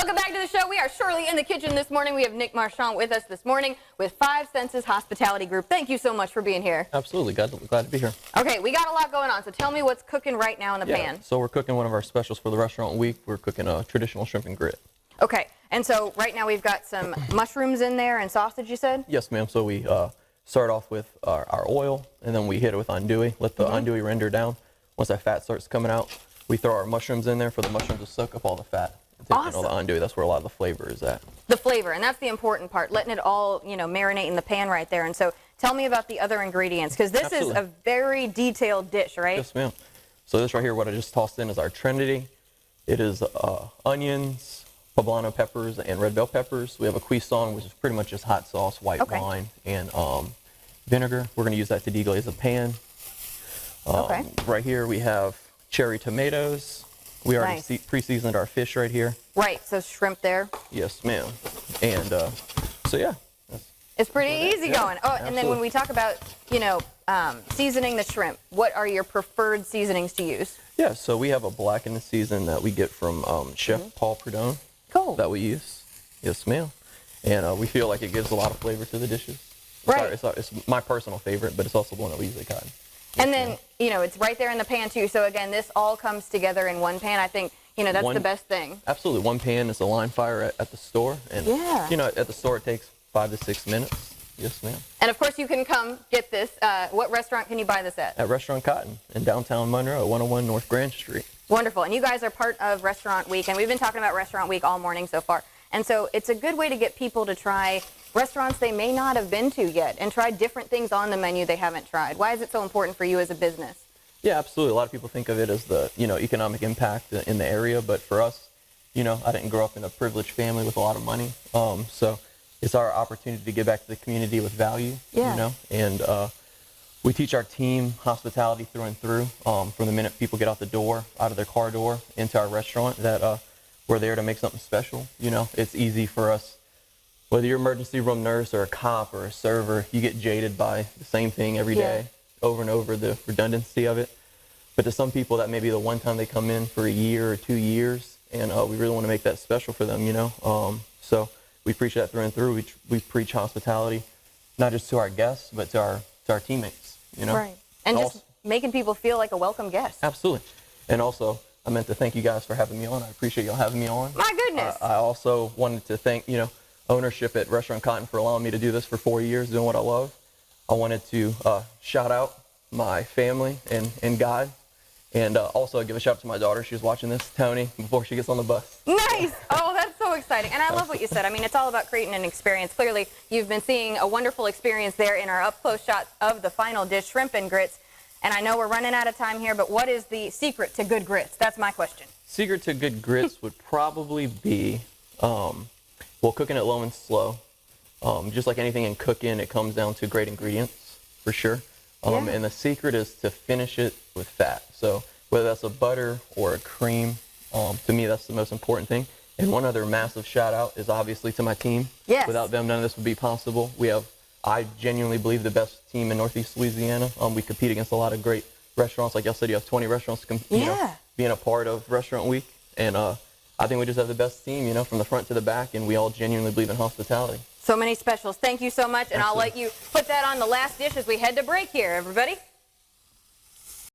Welcome back to the show. We are surely in the kitchen this morning. We have Nick Marchand with us this morning with Five Senses Hospitality Group. Thank you so much for being here. Absolutely. Glad to be here. Okay, we got a lot going on, so tell me what's cooking right now in the pan. So we're cooking one of our specials for the restaurant week. We're cooking a traditional shrimp and grit. Okay, and so right now we've got some mushrooms in there and sausage, you said? Yes, ma'am. So we start off with our oil, and then we hit it with andouille. Let the andouille render down. Once that fat starts coming out, we throw our mushrooms in there for the mushrooms to soak up all the fat. Awesome. All the andouille, that's where a lot of the flavor is at. The flavor, and that's the important part, letting it all, marinate in the pan right there. And so tell me about the other ingredients, because this is a very detailed dish, right? Yes, ma'am. So this right here, what I just tossed in is our Trinity. It is onions, poblano peppers, and red bell peppers. We have a cuisson, which is pretty much just hot sauce, white wine, and vinegar. We're going to use that to deglaze the pan. Right here we have cherry tomatoes. We already pre-seasoned our fish right here. Right, so shrimp there. Yes, ma'am. And so yeah. It's pretty easy going. Oh, and then when we talk about, seasoning the shrimp, what are your preferred seasonings to use? Yeah, so we have a blackened season that we get from Chef Paul Prudhomme. Cool. That we use. Yes, ma'am. And we feel like it gives a lot of flavor to the dishes. Right. It's my personal favorite, but it's also the one that we usually cut. And then, it's right there in the pan, too. So, again, this all comes together in one pan. I think, that's the best thing. Absolutely. One pan is a line fire at the store. And, at the store, it takes 5 to 6 minutes. Yes, ma'am. And, of course, you can come get this. What restaurant can you buy this at? At Restaurant Cotton in downtown Monroe at 101 North Grand Street. Wonderful. And you guys are part of Restaurant Week. And we've been talking about Restaurant Week all morning so far. And so it's a good way to get people to try restaurants they may not have been to yet and try different things on the menu they haven't tried. Why is it so important for you as a business? Yeah, absolutely. A lot of people think of it as the, economic impact in the area, but for us, I didn't grow up in a privileged family with a lot of money. So it's our opportunity to give back to the community with value, and we teach our team hospitality through and through, from the minute people get out the door, out of their car door, into our restaurant, that we're there to make something special. It's easy for us. Whether you're an emergency room nurse or a cop or a server, you get jaded by the same thing every day, over and over, the redundancy of it. But to some people, that may be the one time they come in for a year or 2 years, and we really want to make that special for them, So we preach that through and through. We preach hospitality, not just to our guests, but to our teammates, Right. And just making people feel like a welcome guest. Absolutely. And also, I meant to thank you guys for having me on. I appreciate y'all having me on. My goodness. I also wanted to thank, ownership at Restaurant Cotton for allowing me to do this for 4 years, doing what I love. I wanted to shout out my family and God, and also give a shout out to my daughter. She's watching this, Tony, before she gets on the bus. Nice. Oh, that's so exciting. And I love what you said. I mean, it's all about creating an experience. Clearly, you've been seeing a wonderful experience there in our up-close shot of the final dish, shrimp and grits. And I know we're running out of time here, but what is the secret to good grits? That's my question. Secret to good grits would probably be, cooking it low and slow. Just like anything in cooking, it comes down to great ingredients, for sure. And the secret is to finish it with fat. So whether that's a butter or a cream, to me, that's the most important thing. And one other massive shout out is obviously to my team. Yes. Without them, none of this would be possible. We have, I genuinely believe, the best team in Northeast Louisiana. We compete against a lot of great restaurants. Like y'all said, you have 20 restaurants being a part of Restaurant Week. And I think we just have the best team, from the front to the back, and we all genuinely believe in hospitality. So many specials. Thank you so much, and I'll let you put that on the last dish as we head to break here, everybody.